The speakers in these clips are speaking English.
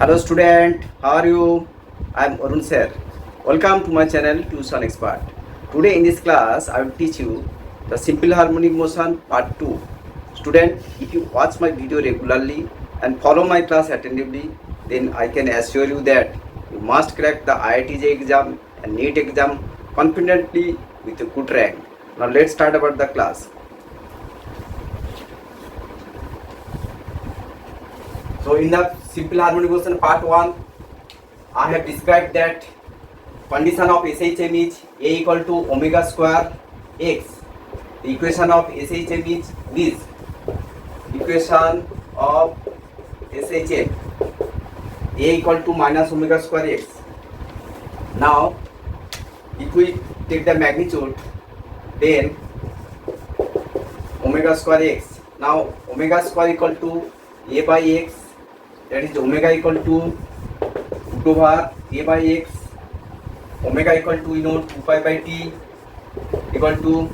Hello student, how are you? I am Arun sir. Welcome to my channel Tuition Expert. Today in this class I will teach you the simple harmonic motion part 2. Student, if you watch my video regularly and follow my class attentively, then I can assure you that you must crack the IITJEE exam and NEET exam confidently with a good rank. Now let's start about the class. So in the simple harmonic motion part 1, I have described that condition of SHM is A equal to omega square x. The equation of SHM is this. Equation of SHM A equal to minus omega square x. Now if we take the magnitude, then omega square x. Now omega square equal to A by x, that is omega equal to root over A by x, omega equal to 2 pi by t equal to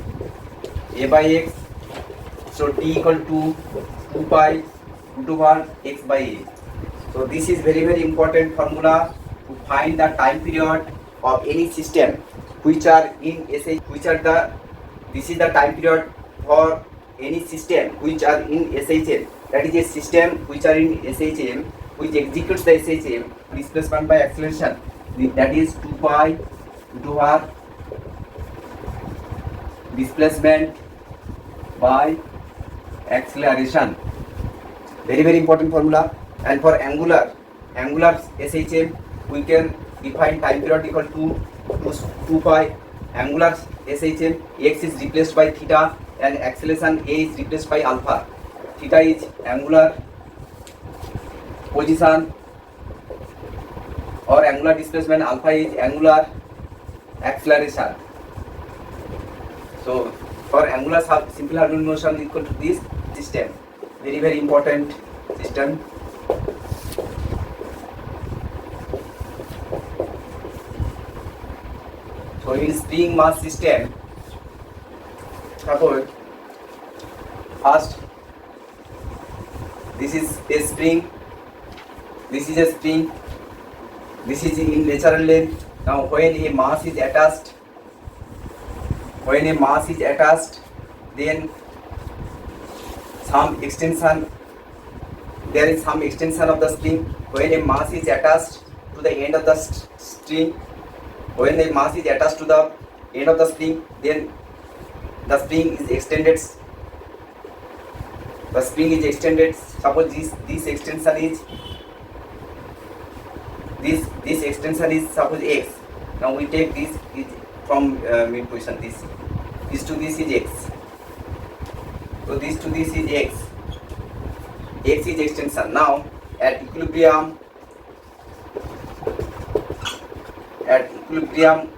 A by x, so t equal to 2 pi root over x by a. So this is very important formula to find the time period of any system which are in SH, this is the time period for any system which are in SHM. That is a system which are in SHM, which executes the SHM displacement by acceleration, that is 2 pi root over displacement by acceleration. Very important formula. And for angular SHM, we can define time period equal to 2 pi. Angular SHM, x is replaced by theta and acceleration a is replaced by alpha. Theta is angular position or angular displacement, alpha is angular acceleration. So for angular simple harmonic motion equal to this system, very important system. So in spring mass system, suppose first this is a spring, this is a spring, this is in natural length. Now when a mass is attached, then some extension, there is some extension of the spring. When a mass is attached to the end of the string, when a mass is attached to the end of the spring, then the spring is extended. The spring is extended. Suppose this extension is this extension is suppose x. Now we take this is from mid position. This to this is x. So this to this is x. X is extension. Now at equilibrium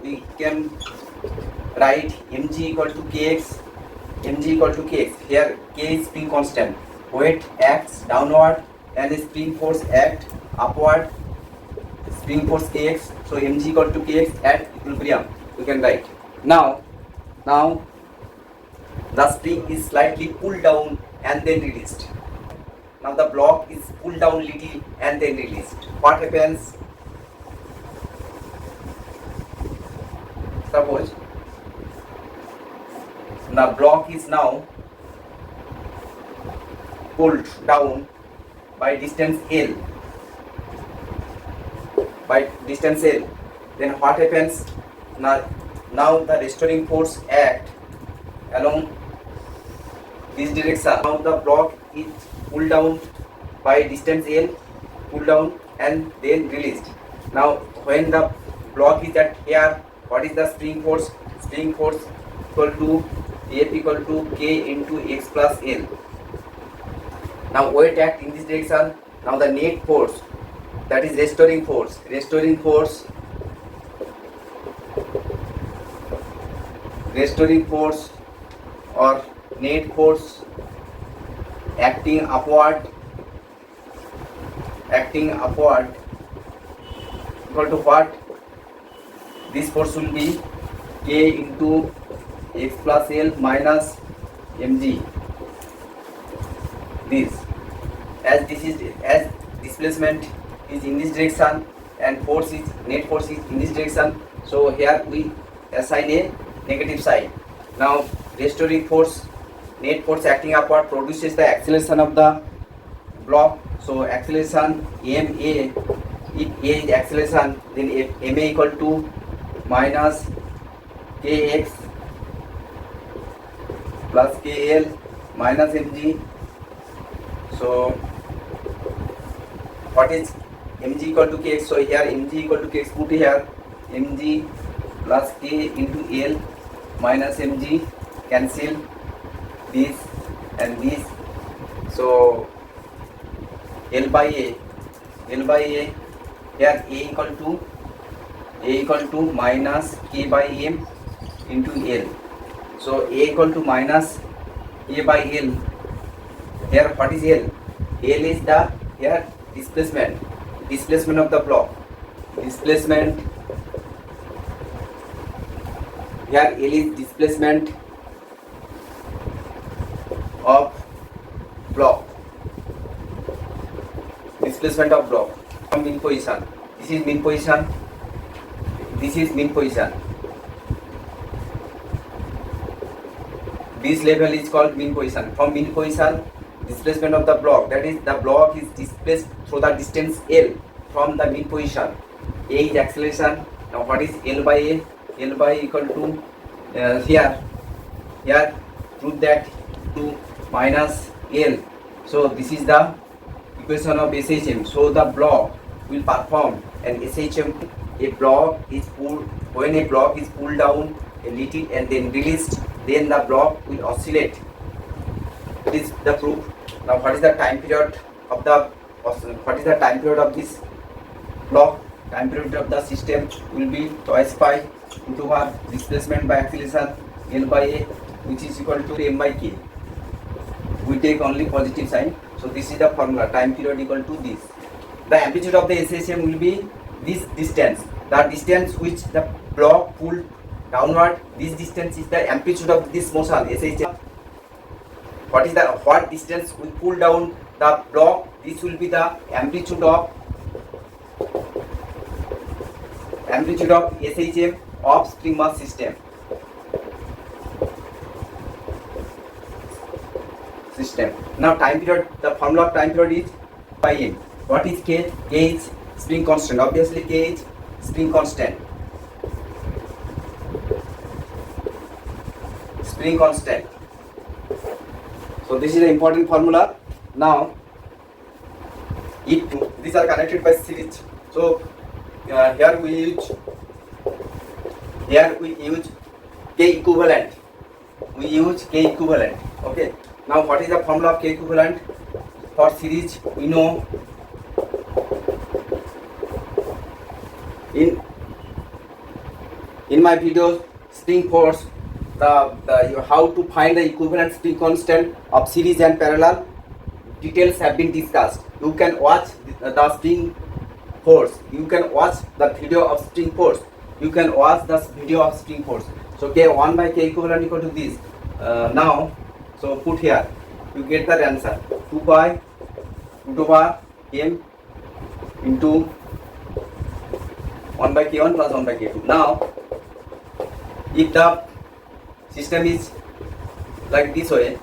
we can write mg equal to kx. Here k is spring constant. Weight acts downward and the spring force acts upward. Spring force kx. So mg equal to kx at equilibrium we can write. Now the spring is slightly pulled down and then released. Now the block is pulled down little and then released. What happens? Suppose the block is now pulled down by distance L. Then what happens? Now the restoring force act along this direction. Now the block is pulled down by distance L, pulled down and then released. Now when the block is at here, what is the spring force? Spring force equal to F equal to K into x plus L. Now weight act in this direction. Now the net force, that is restoring force or net force acting upward equal to what? This force will be K into x plus L minus mg. This as displacement is in this direction and force is net force is in this direction. So here we assign a negative sign. Now restoring force, net force acting upward produces the acceleration of the block. So acceleration ma, if a is acceleration, then ma equal to minus kx plus kl minus mg. So what is mg equal to kx? So here mg equal to kx, put here mg plus k into l minus mg, cancel this and this. So L by A, here A equal to minus K by M into L. So A equal to minus A by L. Here what is L? L is the here displacement of the block. Displacement, here L is displacement of block. Displacement of block from mean position. This is mean position. This is mean position. This level is called mean position. From mean position, displacement of the block, that is the block is displaced through the distance L from the mean position. A is acceleration. Now what is L by A? L by A equal to here prove that to minus L. So this is the equation of SHM. So the block will perform an SHM. A block is pulled, when a block is pulled down a little and then released, then the block will oscillate. This is the proof. Now what is the time period of this block? Time period of the system will be twice pi root over displacement by acceleration L by A, which is equal to m by k. We take only positive sign. So this is the formula, time period equal to this. The amplitude of the SHM will be this distance. The distance which the block pulled downward, this distance is the amplitude of this motion SHM. What distance we pull down the block, this will be the amplitude of SHM of spring mass system. Now time period, the formula of time period is by m. What is k? K is spring constant. Obviously k is spring constant. So this is the important formula. Now if these are connected by series, so here we use K equivalent. Okay. Now what is the formula of K equivalent? For series we know in my videos spring force, the how to find the equivalent spring constant of series and parallel details have been discussed. You can watch the spring force. You can watch the video of spring force. So K1 by K equivalent equal to this. Now, so put here, you get the answer 2 pi root over m into 1 by K1 plus 1 by K2. Now, if the system is like this way,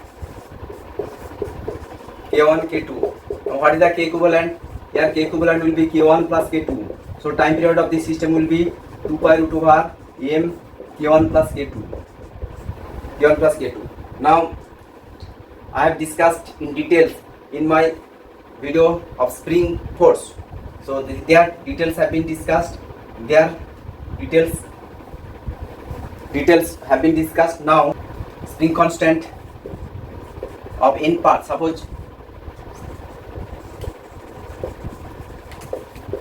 K1, K2. Now what is the K equivalent? Here K equivalent will be K1 plus K2. So time period of this system will be 2 pi root over m K1 plus K2. Now I have discussed in details in my video of spring force. So their details have been discussed. Details have been discussed. Now spring constant of n part, suppose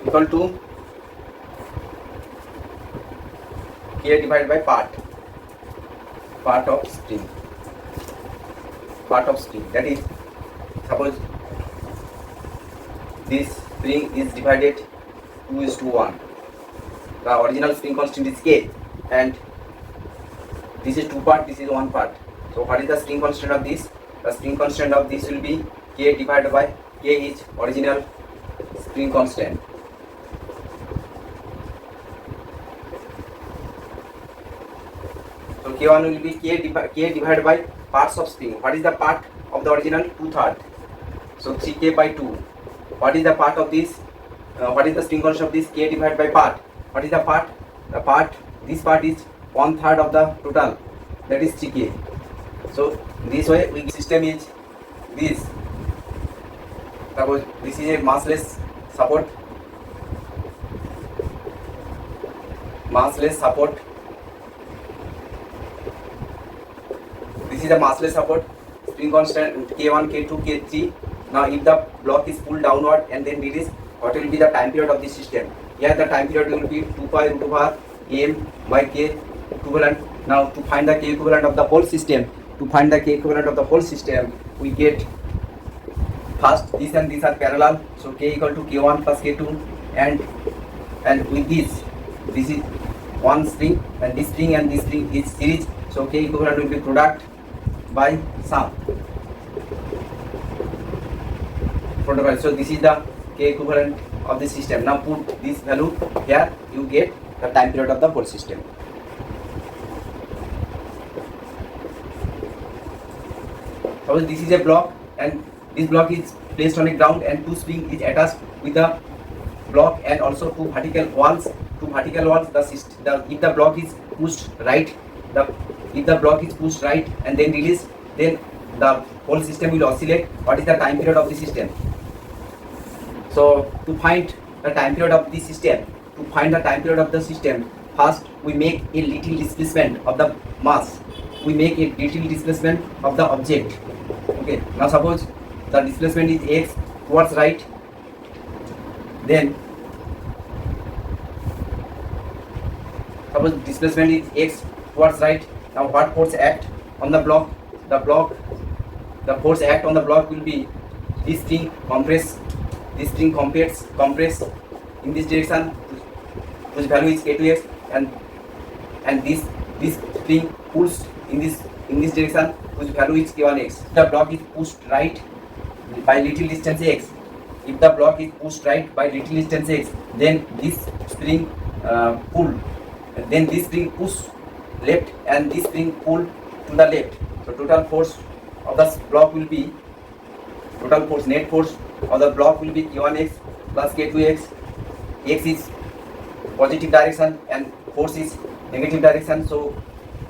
equal to K divided by part of spring. That is, suppose this spring is divided 2:1. The original spring constant is K, and this is 2 part, this is 1 part. So what is the spring constant of this? The spring constant of this will be K divided by K is original spring constant. K1 will be K divided by parts of string. What is the part of the original? 2/3. So 3K by 2. What is the part of this? What is the string constant of this? K divided by part. What is the part? This part is 1/3 of the total. That is 3K. So this way we system is this. Suppose this is a massless support. This is a massless support. String constant K1, K2, K3. Now if the block is pulled downward and then released, what will be the time period of this system? Here the time period will be 2 pi root over m by k equivalent. Now to find the k equivalent of the whole system, we get first this and these are parallel. So k equal to k1 plus k2, and with this is one string, and this string is series. So k equivalent will be product by sum. So this is the k equivalent of the system. Now put this value here, you get the time period of the whole system. Suppose this is a block, and this block is placed on a ground, and two springs is attached with the block, and also two vertical walls. If the block is pushed right, and then released, then the whole system will oscillate. What is the time period of the system? So to find the time period of the system, first we make a little displacement of the mass. We make a little displacement of the object. Okay. Now suppose the displacement is x towards right. Then suppose displacement is x towards right. Now what force act on the block? The force act on the block will be this string compress in this direction, whose value is k2x, and this string pulls in this direction, whose value is k1x. The block is pushed right by little distance x. If the block is pushed right by little distance x, then this spring push left, and this spring pull to the left. So total force of the block will be net force of the block will be k1x plus k2x. X is positive direction and force is negative direction, so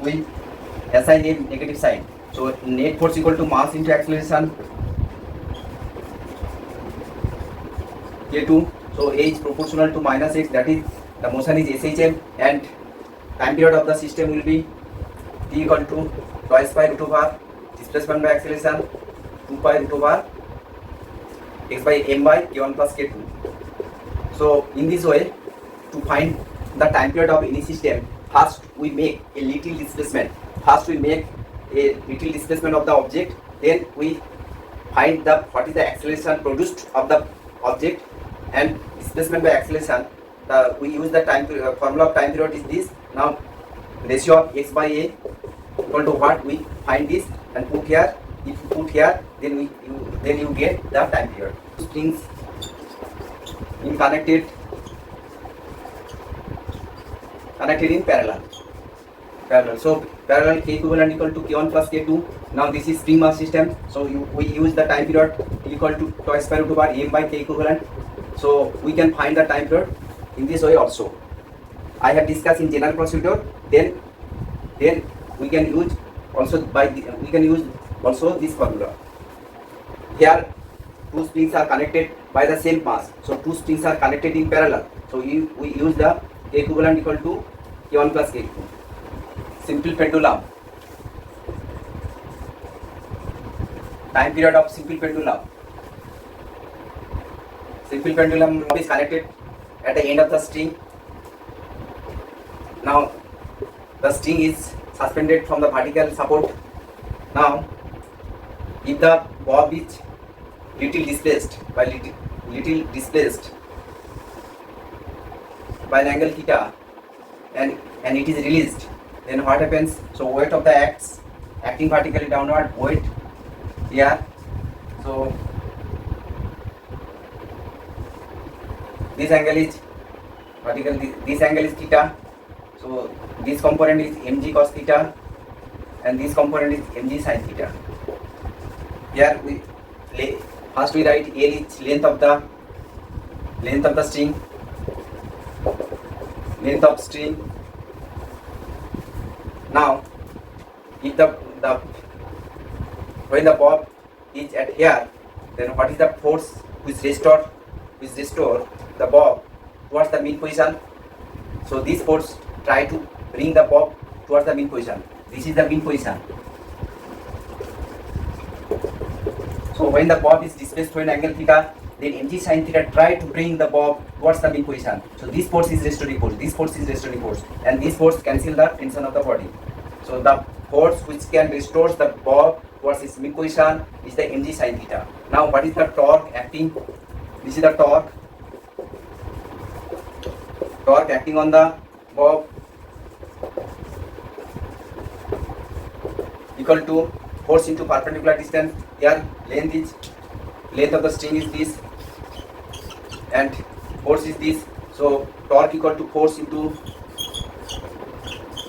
we assign a negative sign. So net force equal to mass into acceleration k2. So A is proportional to minus x, that is the motion is SHM, and time period of the system will be t equal to twice pi root over displacement by acceleration 2 pi root over x by m by k1 plus k2. So in this way, to find the time period of any system, first we make a little displacement. Of the object. Then we find what is the acceleration produced of the object, and displacement by acceleration. We use the formula of time period is this. Now ratio of x by a equal to what? We find this and put here. If you put here, then you get the time period. Strings in connected in parallel. So parallel k equivalent equal to k1 plus k2. Now this is string mass system. So we use the time period equal to twice pi root over m by k equivalent. So we can find the time period in this way also. I have discussed in general procedure. Then we can use also this formula. Here two springs are connected by the same mass. So two springs are connected in parallel. So we use the k equivalent equal to k1 plus k2. Simple pendulum. Time period of simple pendulum. Simple pendulum is connected at the end of the string. Now the string is suspended from the vertical support. Now if the bob is little displaced by an angle theta, and it is released, then what happens? So weight of the acting vertically downward, weight here. So this angle is vertical, this angle is theta. So this component is mg cos theta, and this component is mg sin theta. Here we first we write L is length of the string, length of string. Now if when the bob is at here, then what is the force which restore the bob towards the mean position? So this force try to bring the bob towards the mean position. This is the mean position. So when the bob is displaced to an angle theta, then mg sin theta try to bring the bob towards the mean position. So this force is restoring force, this force is restoring force, and this force cancel the tension of the body. So the force which can restore the bob towards its mean position is the mg sin theta. Now what is the torque acting? This is the torque acting on the bob equal to force into perpendicular distance. Here length of the string is this and force is this. So torque equal to force into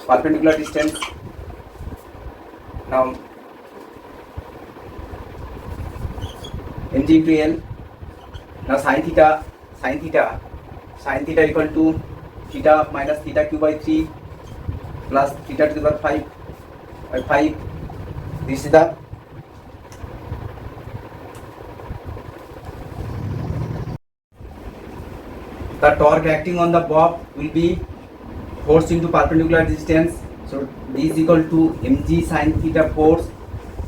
perpendicular distance. Now mg into L. Now sin theta equal to theta minus theta q by 3 plus theta to the power 5 by 5. This is the torque acting on the bob will be force into perpendicular distance. So this is equal to mg sin theta force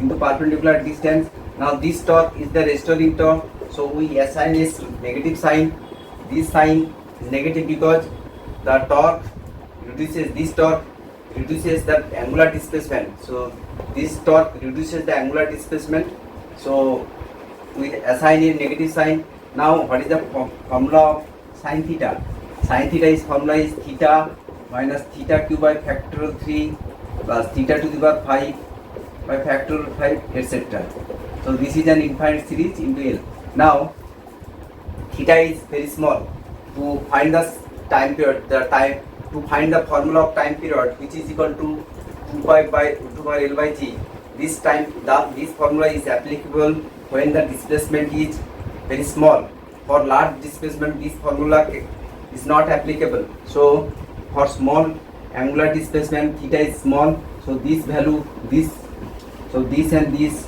into perpendicular distance. Now this torque is the restoring torque. So we assign its negative sign. This sign is negative because the torque reduces the angular displacement. So this torque reduces the angular displacement. So we assign a negative sign. Now what is the formula of sin theta? Sin theta formula is theta minus theta q by factor 3 plus theta to the power 5 by factor 5, etc. So this is an infinite series into L. Now theta is very small. To find the time period, to find the formula of time period, which is equal to 2 pi by L by g. This formula is applicable when the displacement is very small. For large displacement, this formula is not applicable. So for small angular displacement, theta is small. So this value, this and this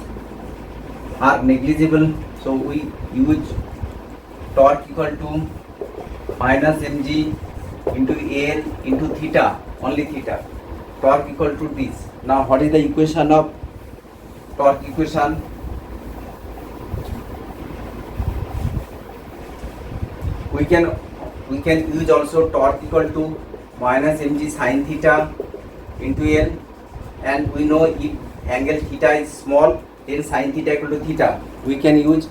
are negligible. So we use torque equal to minus mg into L into theta, only theta. Torque equal to this. Now what is the equation of torque equation? We can use also torque equal to minus mg sin theta into L, and we know if angle theta is small, then sin theta equal to theta. We can use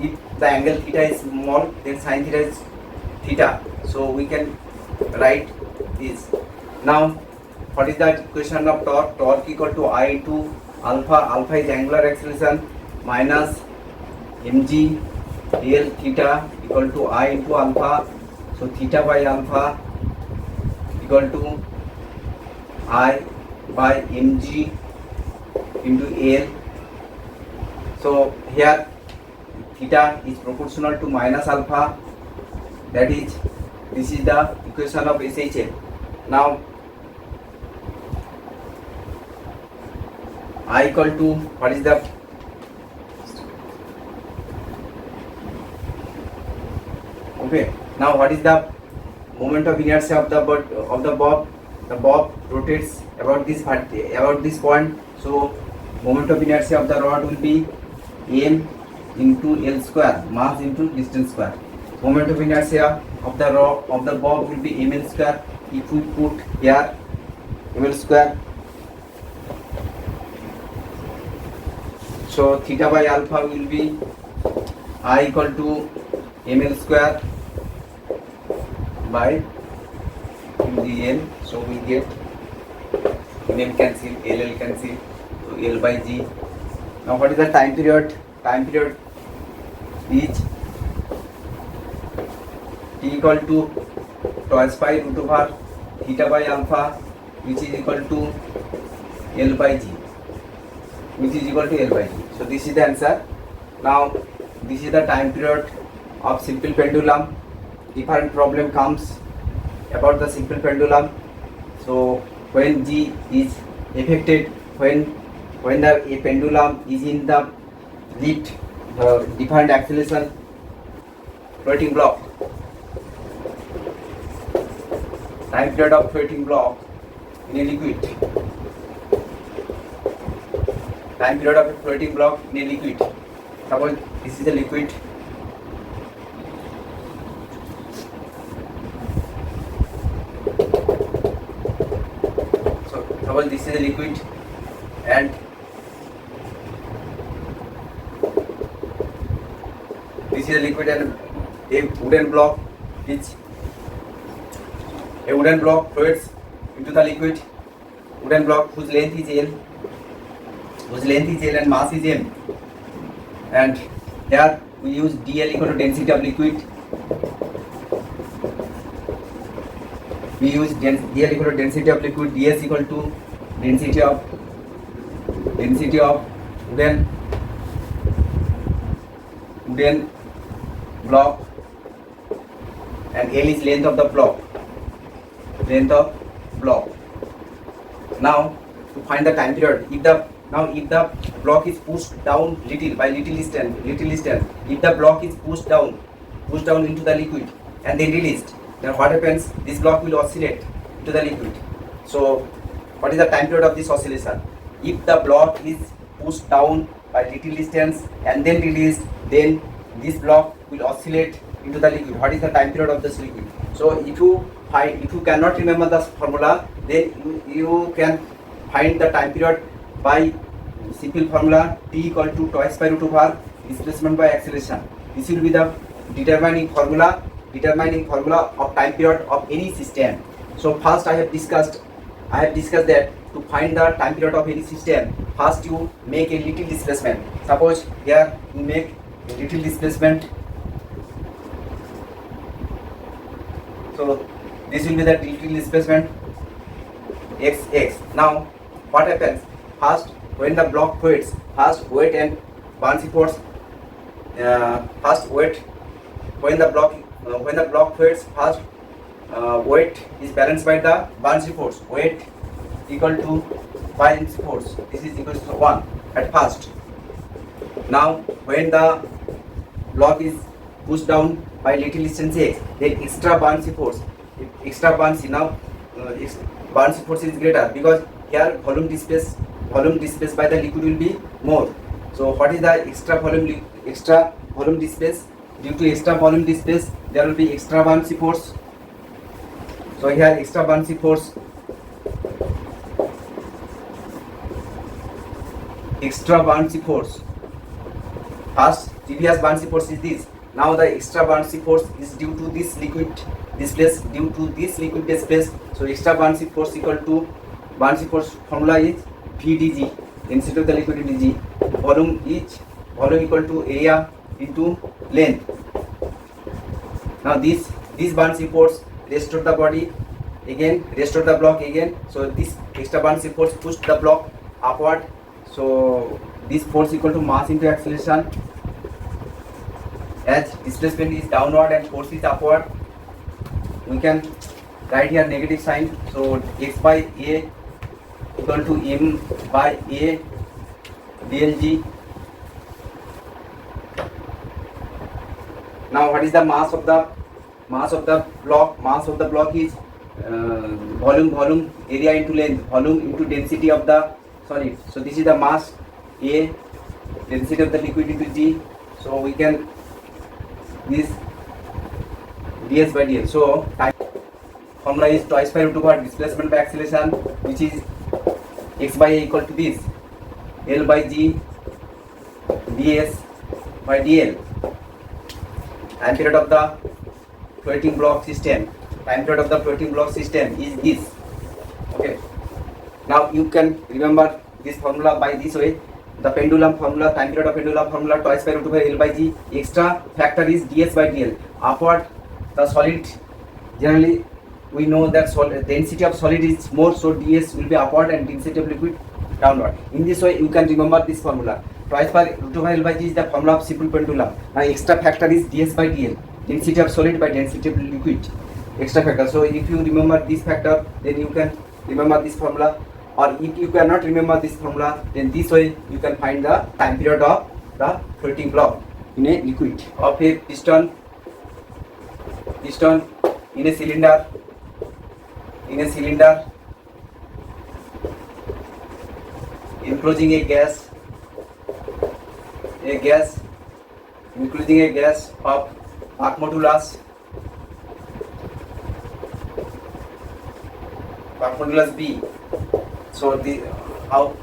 if the angle theta is small, then sin theta is theta. So we can write this. Now what is the equation of torque? Torque equal to I into alpha. Alpha is angular acceleration minus mg L theta equal to I into alpha. So theta by alpha equal to I by mg into L. So here theta is proportional to minus alpha. That is, this is the equation of SHL. Now I equal to what is the Now what is the moment of inertia of the bob? The bob rotates about this point. So moment of inertia of the rod will be m into L square, mass into distance square. Moment of inertia of the bob will be ml square. If we put here ml square, so theta by alpha will be I equal to ml square by mgl. So we get ml cancel, ll cancel, so L by g. Now what is the time period? Time period is t equal to twice pi root over theta by alpha which is equal to L by G, which is equal to L by G. So this is the answer. Now this is the time period of simple pendulum. Different problem comes about the simple pendulum. So when G is affected, when the pendulum is in the lift, the different acceleration floating block, time period of floating block in a liquid, time period of a floating block in a liquid. Suppose this is a liquid, so suppose this is a liquid and this is a liquid and a wooden block floats into the liquid. Wooden block whose length is L, and mass is M, and here we use dl equal to density of liquid. We use dl equal to density of liquid, ds equal to density of wooden block, and L is length of the block. Now to find the time period, if the block is pushed down little distance, if the block is pushed down into the liquid and then released, then what happens? This block will oscillate into the liquid. So what is the time period of this oscillation? If the block is pushed down by little distance and then released, then this block will oscillate into the liquid. What is the time period of this liquid? So if you cannot remember the formula, then you can find the time period by simple formula T equal to twice by root over displacement by acceleration. This will be the determining formula of time period of any system. So first I have discussed that to find the time period of any system, first you make a little displacement. Suppose here you make a little displacement. So this will be the little displacement x. Now what happens? First, when the block floats, first weight and buoyancy force. When the block floats, first weight is balanced by the buoyancy force. Weight equal to buoyancy force. This is equal to 1 at first. Now when the block is pushed down by little distance x, then extra buoyancy force. Buoyancy force is greater because here volume displaced by the liquid will be more. So what is the extra volume displace? Due to extra volume displace, there will be extra buoyancy force. So here extra buoyancy force, first previous buoyancy force is this. Now the extra buoyancy force is due to this liquid displaced, so extra buoyancy force equal to, buoyancy force formula is VdG, density of the liquid is dg, volume equal to area into length. Now this buoyancy force restore the block again. So this extra buoyancy force pushed the block upward. So this force equal to mass into acceleration. As displacement is downward and force is upward, we can write here negative sign. So x by a equal to m by a dlg. Now what is the mass of the block? Mass of the block is volume area into length, volume into density of the solid. So this is the mass A, density of the liquid into G. So we can this ds by dl. So time formula is twice by root over displacement by acceleration, which is x by a equal to this L by G ds by dl. Time period of the floating block system. Time period of the floating block system is this. Okay. Now you can remember this formula by this way. The pendulum formula, time period of pendulum formula twice by root over L by G. Extra factor is ds by dl. Upward, the solid generally we know that density of solid is more, so ds will be upward and density of liquid downward. In this way you can remember this formula. Twice per root over L by G is the formula of simple pendulum. Now extra factor is ds by dl, density of solid by density of liquid, extra factor. So if you remember this factor, then you can remember this formula, or if you cannot remember this formula, then this way you can find the time period of the floating block in a liquid. Of a piston in a cylinder enclosing a gas of Mach modulus B. So the how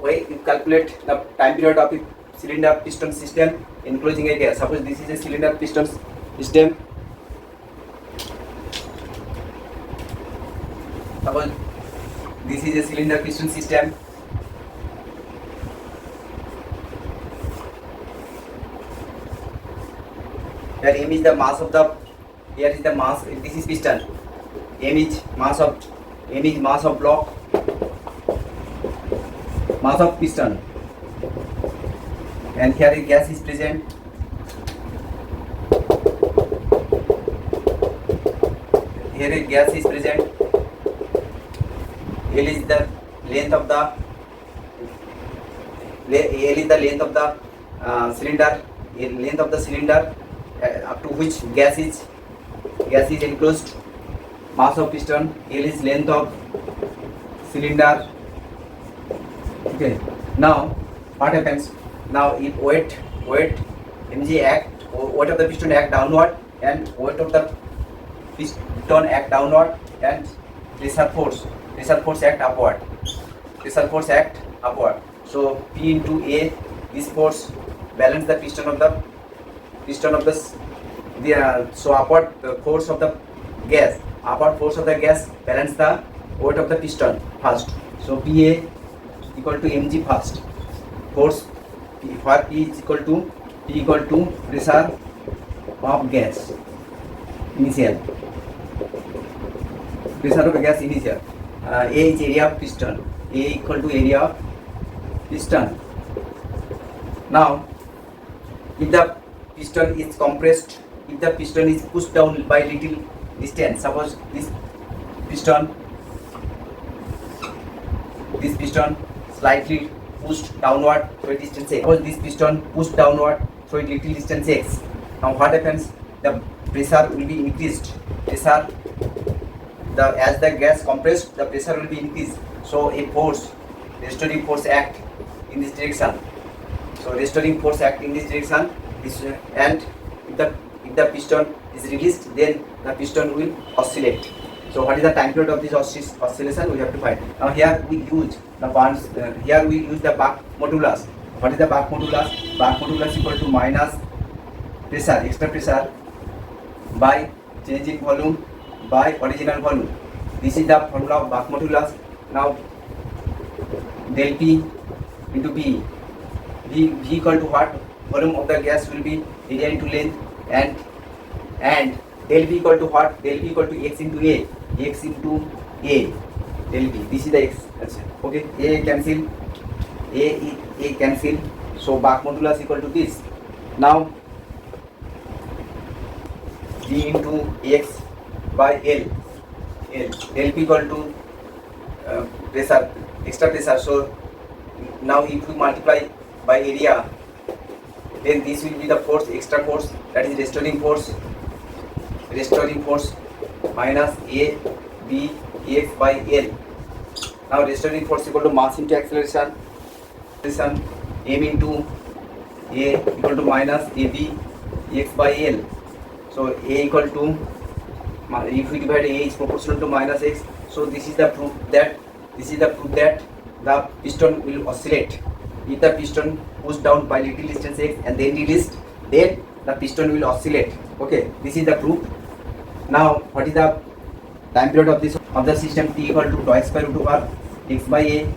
you calculate the time period of a cylinder piston system enclosing a gas. Suppose this is a cylinder piston system. Suppose this is a cylinder piston system. Here m is the mass of the, here is the mass, this is piston. M is mass of block, mass of piston, and here a gas is present. Here a gas is present. L is the length of the cylinder, length of the cylinder up to which gas is enclosed. Mass of piston, L is length of cylinder. Okay. Now what happens? Now if weight mg act, weight of the piston act downward, and weight of the piston act downward, and pressure force act upward. So P into A, this force balance the piston of the so upward force of the gas balance the weight of the piston first. So PA equal to mg first, force for P is equal to pressure of gas initial. A is area of piston. A equal to area of piston. Now if the piston is compressed, if the piston is pushed down by little distance, suppose this piston slightly pushed downward through a distance x. Suppose this piston pushed downward through a little distance x. Now what happens? The pressure will be increased. As the gas compressed, the pressure will be increased. So a force, restoring force act in this direction. And if the piston is released, then the piston will oscillate. So what is the time period of this oscillation? We have to find. Now here we use the bonds. Here we use the Mach modulus. What is the Mach modulus? Mach modulus equal to minus pressure, extra pressure, by change in volume by original volume. This is the formula of Mach modulus. Now del P into B. V equal to what? Volume of the gas will be area into length, and del V equal to what? Del V equal to x into A. Del V. This is the x. Okay. A cancel. So Mach modulus equal to this. Now V into x by L. Del P equal to pressure, extra pressure. So now if we multiply by area, then this will be the force, extra force, that is restoring force minus A B x by L. Now restoring force equal to mass into acceleration, m into A equal to minus AB x by L. So A equal to, if we divide A is proportional to minus x. So this is the proof that the piston will oscillate. If the piston pushed down by little distance x and then released, then the piston will oscillate. Okay, this is the proof. Now what is the time period of the system? T equal to twice by root over x by A.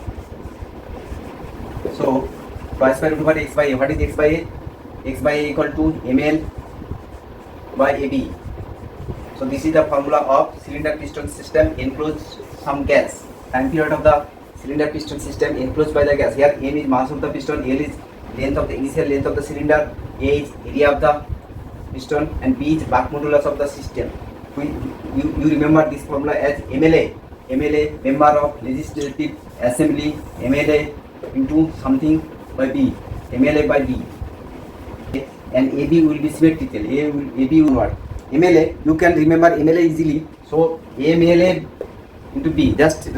So twice by root over x by A. What is x by A? X by A equal to ml by AB. So this is the formula of cylinder piston system enclosed some gas. Time period of the cylinder piston system enclosed by the gas. Here M is mass of the piston, L is length of the initial length of the cylinder, A is area of the piston, and B is Mach modulus of the system. You remember this formula as MLA. MLA, member of legislative assembly, MLA into something by B, MLA by B. And AB will be symmetrical. AB will what? MLA, you can remember MLA easily. So MLA into B. Just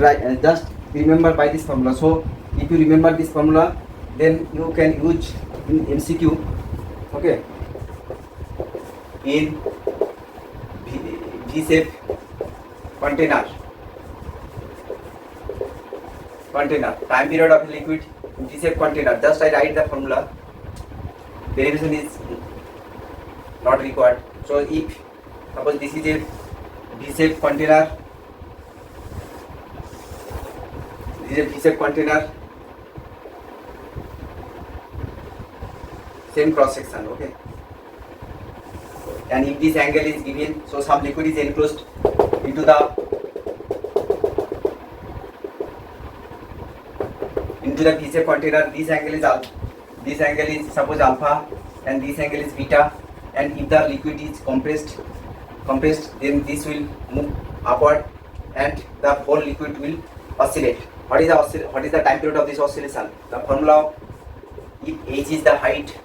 remember by this formula. So if you remember this formula, then you can use in MCQ. Okay. In V-shape container. Time period of liquid in V-shape container. Just I write the formula. Derivation is not required. So if suppose this is a V-shape container, same cross section, okay. And if this angle is given, so some liquid is enclosed into the V-shape container. This angle is suppose alpha, and this angle is beta. And if the liquid is compressed, then this will move upward, and the whole liquid will oscillate. What is the time period of this oscillation? The formula of if h is the height,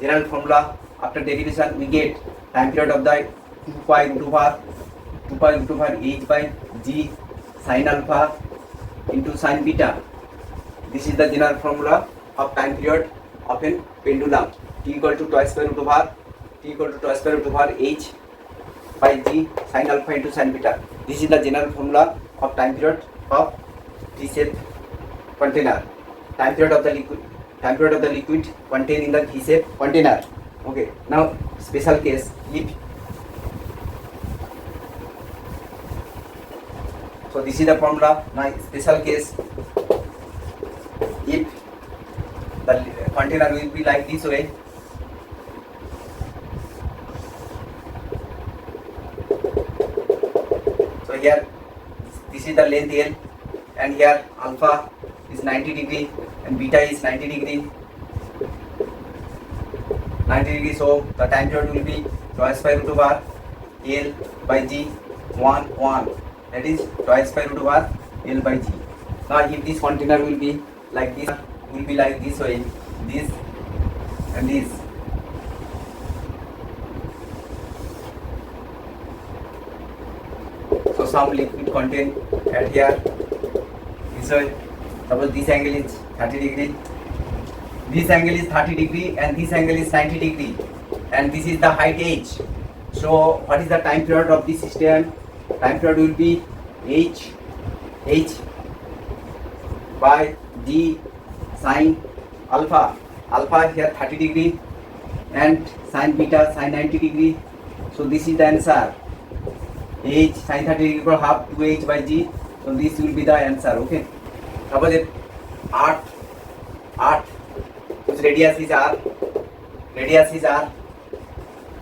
general formula after derivation we get time period of the 2 pi root over h by g sin alpha into sin beta. This is the general formula of time period of a pendulum. T equal to twice square root over h by g sin alpha into sin beta. This is the general formula of time period of V-shape container. Time period of the liquid contained in the V-shape container. Okay. Now special case, if so this is the formula. Now special case, if the container will be like this way, so here this is the length L, and here alpha is 90 degree and beta is 90 degree. So the time period will be twice by root over L by G 1. That is twice by root over L by G. Now if this container will be like this, way, this and this. So some liquid content at here this way. Suppose this angle is 30 degree, this angle is 30 degree, and this angle is 90 degree, and this is the height h. So what is the time period of this system? Time period will be h by g sin alpha here 30 degree, and sin beta sin 90 degree. So this is the answer. H sin 30 degree for half 2h by g. So this will be the answer. Okay. Suppose if earth whose radius is r.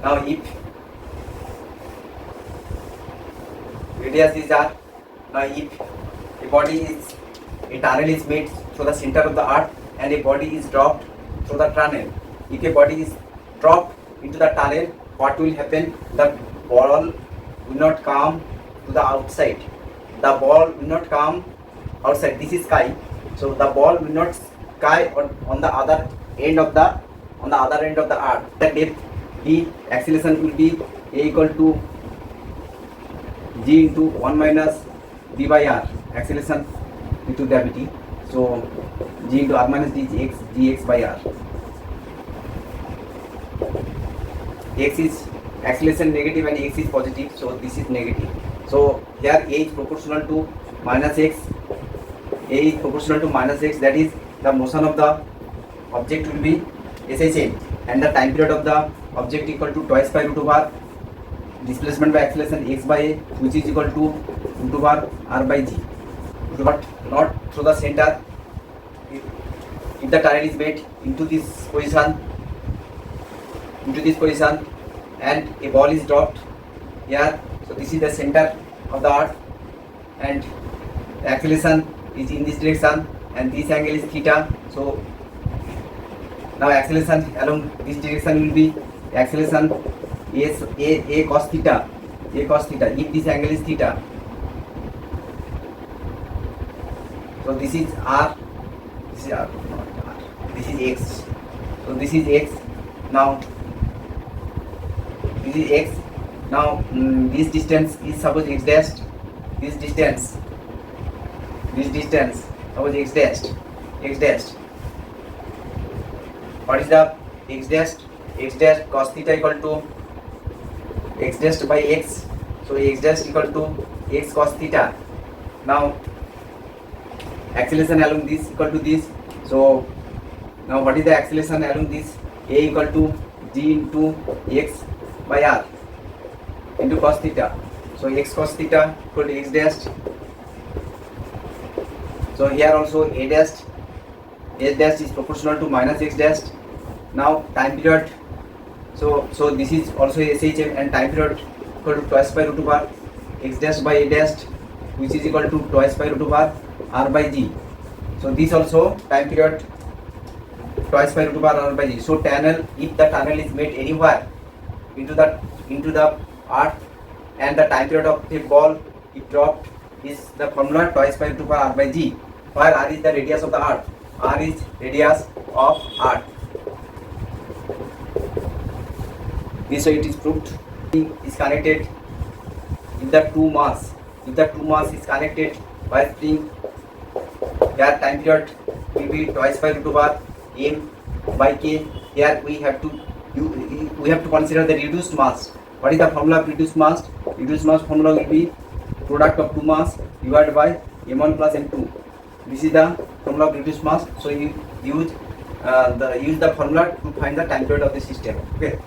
Now if radius is r, now if a tunnel is made through the center of the earth and a body is dropped through the tunnel. If a body is dropped into the tunnel, what will happen? The ball will not come to the outside. The ball will not come outside. This is sky. So the ball will not sky on the other end of the earth. The depth d acceleration will be a equal to g into 1 minus d by r, acceleration into gravity. So g into r minus d is gx by r. X is acceleration negative and x is positive, so this is negative. So here a is proportional to minus x. That is the motion of the object will be SHM, and the time period of the object equal to twice by root over displacement by acceleration x by a, which is equal to root over r by g. Not through the center. if the tunnel is made into this position, and a ball is dropped here, so this is the center of the earth, and the acceleration is in this direction, and this angle is theta. So now acceleration along this direction will be acceleration a cos theta, if this angle is theta. So this is r, this is r, not r, this is x. So this is x. Now this is x. Now this distance is suppose x dashed. This distance suppose x dashed. What is the x dashed? X dashed cos theta equal to x dashed by x. So x dashed equal to x cos theta. Now acceleration along this equal to this. So now what is the acceleration along this? A equal to g into x by r into cos theta. So x cos theta equal to x dashed. So here also a dashed is proportional to minus x dashed. Now time period. So this is also SHM, and time period equal to twice by root over x dashed by a dashed, which is equal to twice by root over r by g. So this also time period twice by root over r by g. So tunnel, if the tunnel is made anywhere into the earth, and the time period of the ball if dropped is the formula twice by root over r by g, where r is the radius of the earth. R is radius of earth. This way it is proved. Is connected if the two mass is connected by spring, here time period will be twice by root over m by k. Here we have to consider the reduced mass. What is the formula of reduced mass? Reduced mass formula will be product of two mass divided by m1 plus m2. This is the formula of reduced mass. So you use the formula to find the time period of the system. Okay.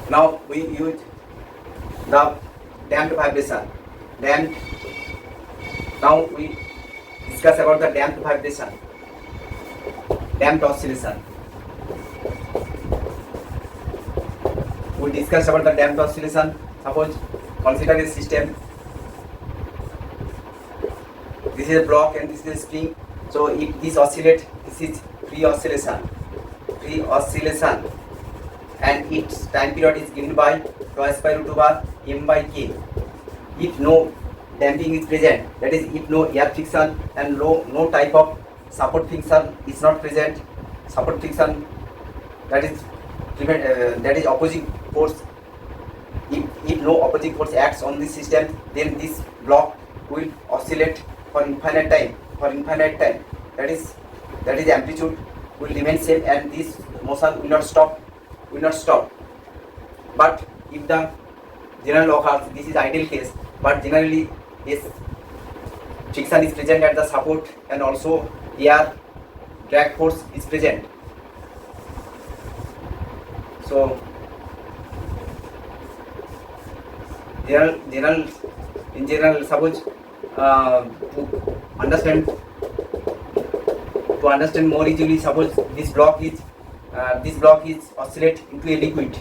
Now we use the damped vibration. Now we discuss about the damped vibration, damped oscillation. We discuss about the damped oscillation. Suppose consider a system. This is a block and this is a spring. So if this oscillates, this is free oscillation, and its time period is given by twice by root over m by k. If no damping is present, that is if no air friction and no type of support friction is not present, support friction, that is opposing force. If no opposing force acts on this system, then this block will oscillate for infinite time. That is amplitude will remain same, and this motion will not stop. But if the general occurs, this is ideal case, but generally yes, friction is present at the support, and also air drag force is present. So in general, suppose to understand more easily, suppose this block is oscillate into a liquid.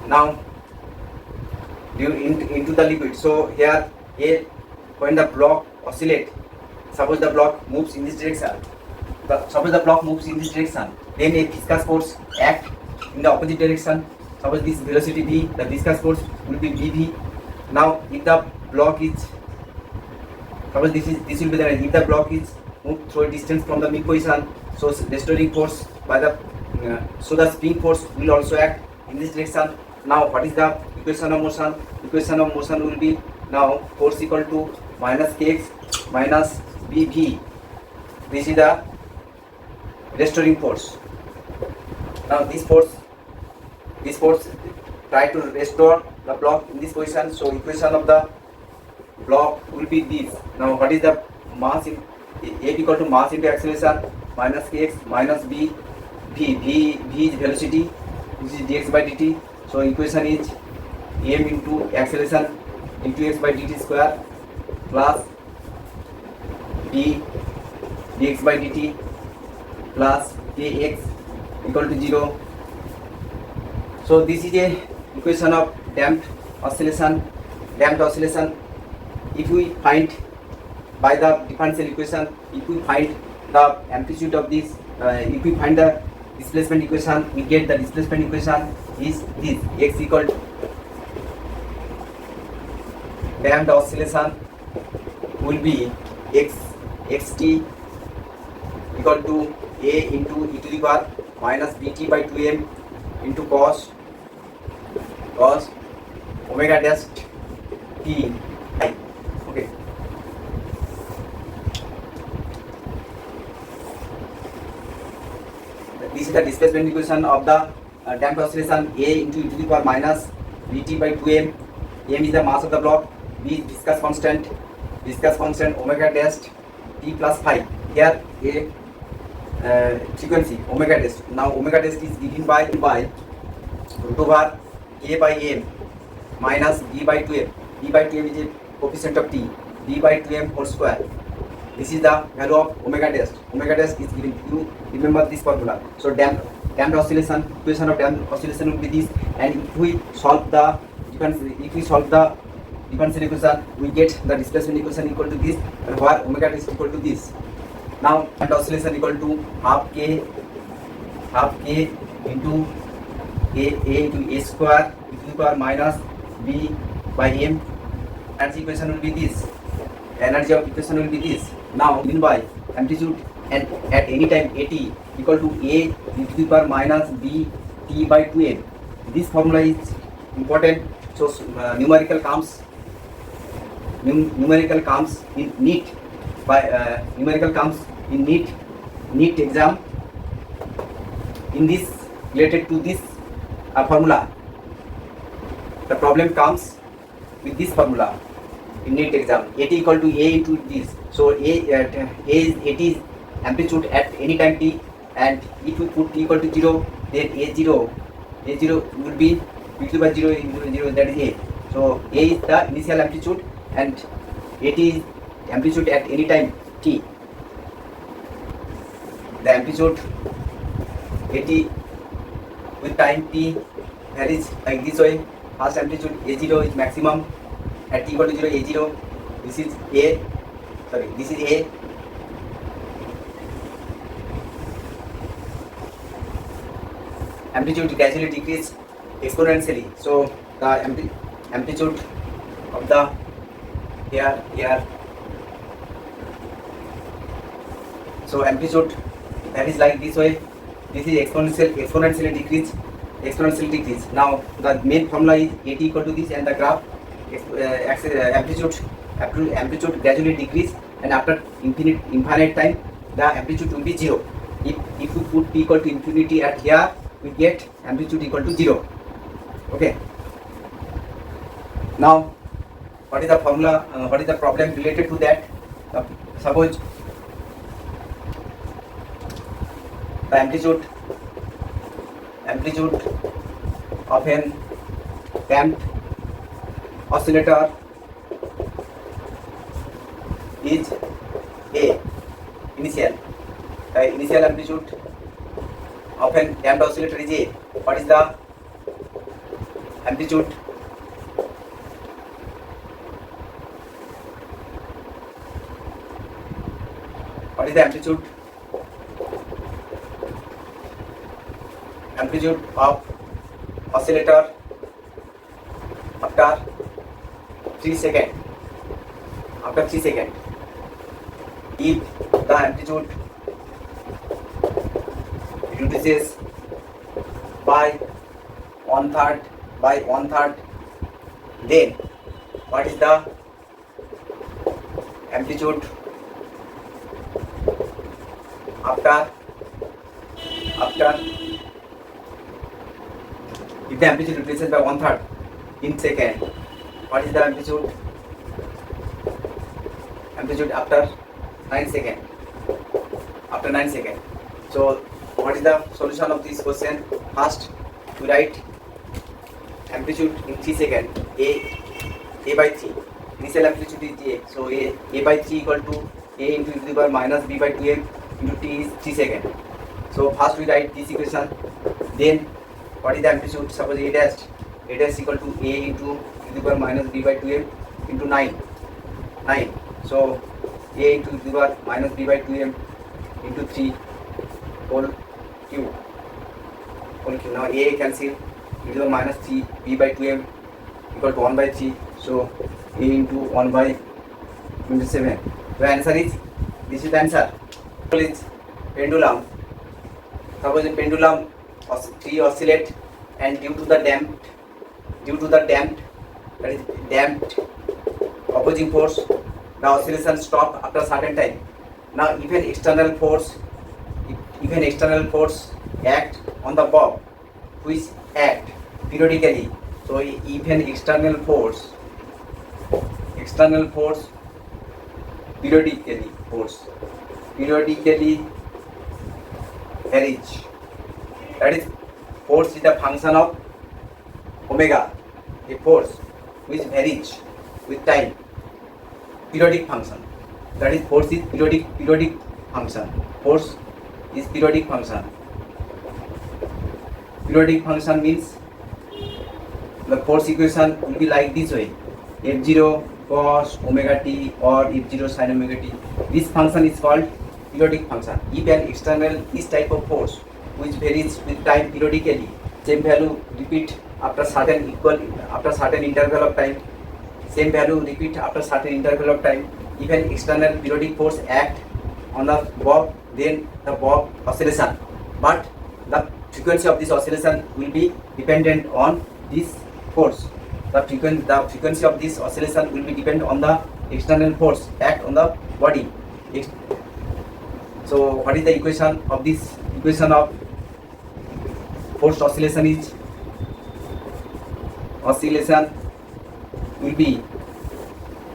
Now into the liquid. So here when the block oscillate, suppose the block moves in this direction. Then a viscous force act in the opposite direction. Suppose this velocity v, the viscous force will be vv. Now if the block is, suppose this will be the, if the block is moved through a distance from the mid position, so restoring force by the so the spring force will also act in this direction. Now what is the equation of motion? Equation of motion will be now force equal to minus kx minus bv. This is the restoring force. Now this force try to restore the block in this position. So equation of the block will be this. Now what is the mass? F equal to mass into acceleration minus kx minus b. V is velocity, this is dx by dt. So equation is m into acceleration into x by dt square plus d dx by dt plus kx equal to 0. So this is a equation of damped oscillation. If we find by the differential equation, if we find the amplitude of this, if we find the displacement equation, we get the displacement equation is this: x equal to damped oscillation will be xt equal to a into e to the power minus bt by 2m into cos omega dash t I. Okay. This is the displacement equation of the damped oscillation: a into e to the power minus bt by 2m. M is the mass of the block, b is viscous constant omega dash t plus phi. Here a frequency omega dash. Now omega dash is given by root over a by m minus b by 2m. b by 2m is a coefficient of t. b by 2m whole square. This is the value of omega dash. Omega dash is given. You remember this formula. So damped oscillation, equation of damped oscillation will be this. And if we solve the differential equation, we get the displacement equation equal to this, and where omega dash is equal to this. Now damped oscillation equal to half k into a into a square e to the power minus b by m. Energy equation will be this. Energy of equation will be this. Now given by amplitude and at any time at equal to a e to the power minus b t by 2m. This formula is important. So numerical comes in NEET by numerical comes in NEET exam in this related to this formula. The problem comes with this formula in NEET exam. At equal to a into this. So a is amplitude at any time t, and if we put t equal to 0, then a0 will be b2 by 0 into 0, that is a. So a is the initial amplitude and at is amplitude at any time t. The amplitude at with time t varies like this way. First amplitude a0 is maximum at t equal to 0, a0. This is a. Amplitude gradually decrease exponentially. So the amplitude of the here. So amplitude that is like this way. This is exponentially decrease. Now the main formula is at equal to this, and the graph amplitude gradually decrease, and after infinite time the amplitude will be 0. If we put t equal to infinity at here, we get amplitude equal to 0. Okay. Now what is the formula? What is the problem related to that? Suppose the amplitude of an damped oscillator is a. Initial amplitude of an damped oscillator is a. What is the amplitude? What is the amplitude? Amplitude of oscillator after 3 seconds. If the amplitude reduces by one third, then what is the amplitude after if the amplitude reduces by one third in second? What is the amplitude after 9 seconds? So what is the solution of this question? First we write amplitude in 3 seconds. A a by 3. Initial amplitude is a. So a by 3 equal to a into e to the power minus b by 2m into t is 3 second. So first we write this equation. Then what is the amplitude? Suppose a dash equal to a into e to the power minus b by 2m into 9. So a into e to the power minus b by 2m into 3 whole cube. Now a cancel, e to the power minus 3 b by 2m equal to 1 by 3. So a into 1 by 27. The answer is, this is the answer. Is pendulum. Suppose a pendulum 3 oscillate, and due to the damped that is damped opposing force, the oscillation stop after certain time. Now even external force act on the bob, which act periodically. So even external force periodically varies. That is, force is a function of omega, a force which varies with time, periodic function. That is, force is periodic function. Force is periodic function. Periodic function means the force equation will be like this way: f0 cos omega t or f0 sin omega t. This function is called periodic function. If an external this type of force which varies with time periodically, same value repeat after certain interval of time, same value repeat after certain interval of time. If an external periodic force act on the bob, then the bob oscillation, but the frequency of this oscillation will be dependent on this force. The frequency of this oscillation will be dependent on the external force act on the body. So what is the equation of this? Equation of forced oscillation is, oscillation will be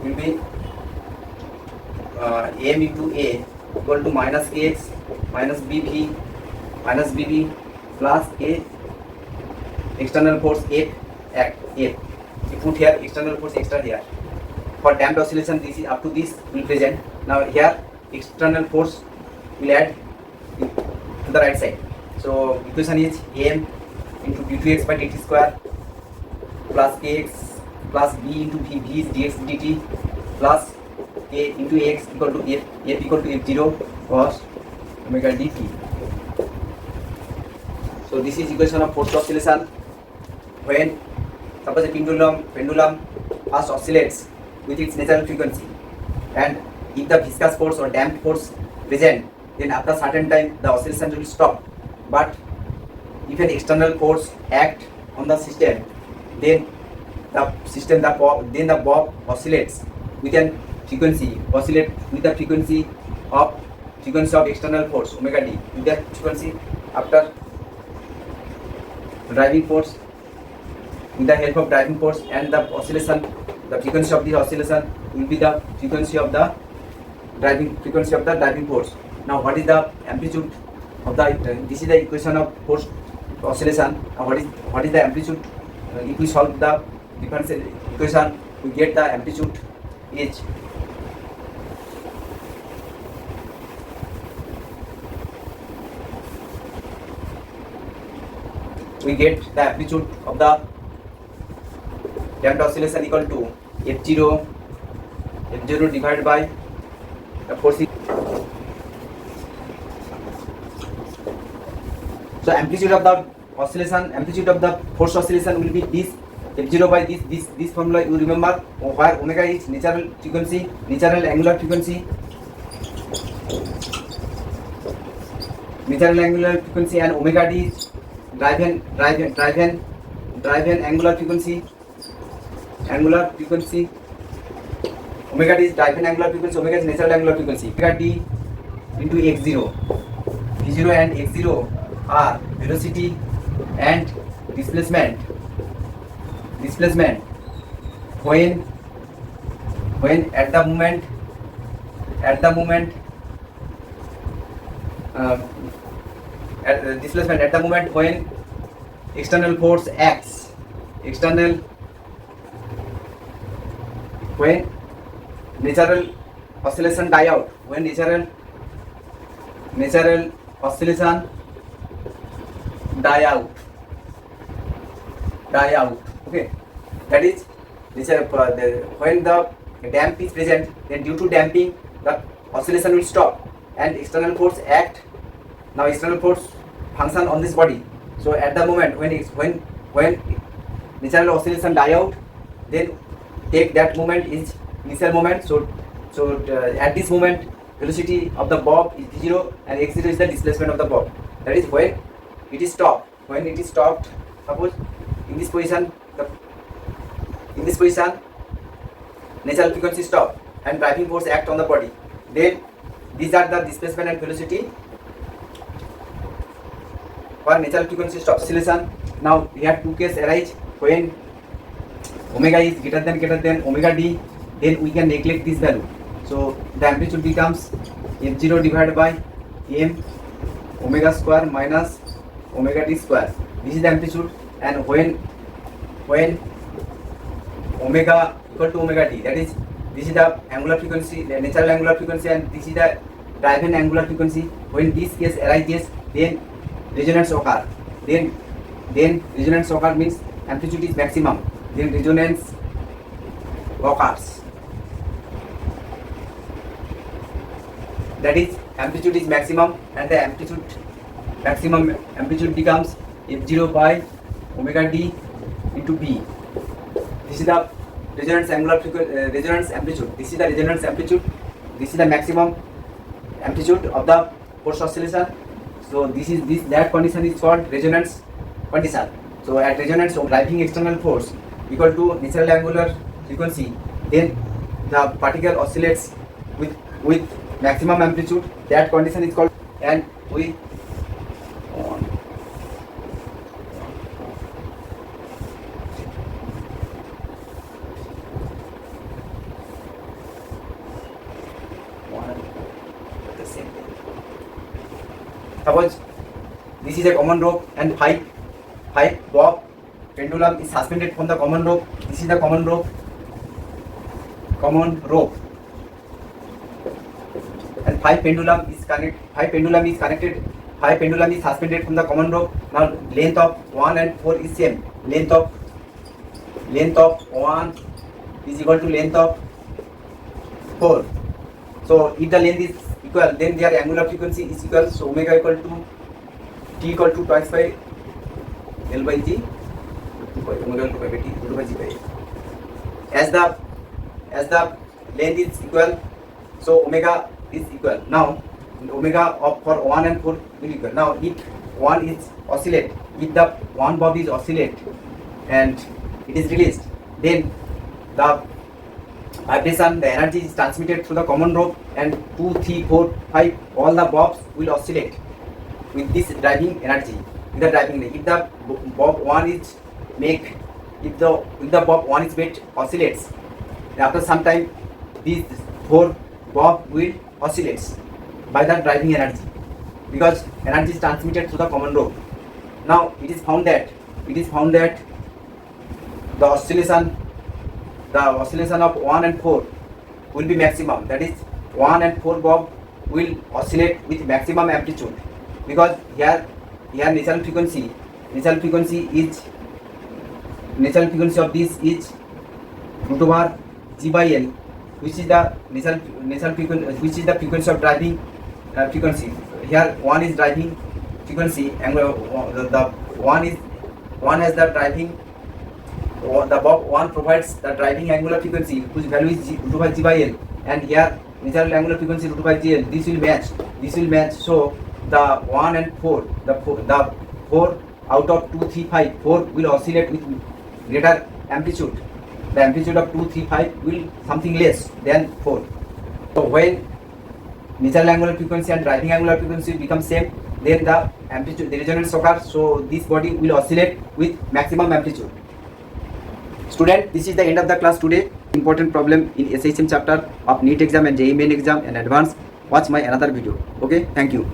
m into a equal to minus kx minus bv plus a external force F. You put here external force extra here. For damped oscillation, this is up to this will present. Now here external force will add to the right side. So equation is m into d2x by dt square plus kx plus b into v is dx dt plus a into x equal to f equal to f0 cos omega dt. So this is equation of forced oscillation. When suppose a pendulum first oscillates with its natural frequency, and if the viscous force or damped force present, then after certain time the oscillation will stop. But if an external force act on the system, then the bob oscillates with the frequency of external force omega d, with that frequency after driving force, with the help of driving force, and the frequency of the oscillation will be the frequency of the driving force. Now what is the amplitude of the this is the equation of forced oscillation. Now what is the amplitude? If we solve the differential equation, we get the amplitude is of the damped oscillation equal to f0 divided by the force. So amplitude of the force oscillation will be this f0 by this formula. You remember, where omega is natural angular frequency, and omega d is driven angular frequency. Omega d is driven angular frequency. Omega is natural angular frequency. Omega d into x0. V0 and x0 are velocity and displacement. When at the moment displacement at the moment when external force acts. when natural oscillation die out, when natural oscillation die out, okay, that is when the damp is present, then due to damping the oscillation will stop and external force act. Now external force function on this body, so at the moment when natural oscillation die out, then take that moment is initial moment. So at this moment velocity of the bob is v0 and x0 is the displacement of the bob. That is when it is stopped. When it is stopped, suppose in this position natural frequency stop and driving force act on the body, then these are the displacement and velocity for natural frequency stop oscillation. Now here two cases arise. When omega is greater than omega d, then we can neglect this value. So the amplitude becomes f0 divided by m omega square minus omega d square. This is the amplitude. And when omega equal to omega d, that is, this is the angular frequency, the natural angular frequency, and this is the driven angular frequency. When this case arises, then resonance occur. Then resonance occur means amplitude is maximum. Then resonance occurs. That is, amplitude is maximum, and the maximum amplitude becomes f0 by omega d into b. This is the resonance angular resonance amplitude. This is the resonance amplitude. This is the maximum amplitude of the force oscillation. So that condition is called resonance condition. So at resonance of driving external force equal to natural angular frequency, then the particle oscillates with maximum amplitude. That condition is called, and we suppose this is a common rope and five bob pendulum is suspended from the common rope. This is the common rope, and five pendulum is suspended from the common rope. Now length of 1 and 4 is same. Length of 1 is equal to length of 4. So if the length is equal, then their angular frequency is equal. So omega equal to t equal to twice by L by G, omega equal to by T, 2 by G by L. As the length is equal, so omega is equal. Now omega for 1 and 4 will equal. Now if 1 is oscillate, if the 1 bob is oscillate and it is released, then the vibration, the energy is transmitted through the common rope, and 2, 3, 4, 5, all the bobs will oscillate with this driving energy. If the bob 1 is made oscillates, after some time these 4 bob will oscillates by the driving energy, because energy is transmitted through the common rope. Now it is found that the oscillation of 1 and 4 will be maximum. That is, 1 and 4 bob will oscillate with maximum amplitude, because here natural frequency of this is root over g by l, which is the natural frequency, which is the frequency of driving frequency. Here 1 is driving frequency, and the 1 has the driving. The bob 1 provides the driving angular frequency, whose value is root over g by l, and here natural angular frequency root over g l. This will match. So the 1 and 4, the 4 out of 2, 3, 5, 4 will oscillate with greater amplitude. The amplitude of 2, 3, 5 will something less than 4. So when natural angular frequency and driving angular frequency become same, then the amplitude, the resonance occurs. So this body will oscillate with maximum amplitude. Student, this is the end of the class today. Important problem in SHM chapter of NEET exam and JEE main exam and advanced. Watch my another video. Okay, thank you.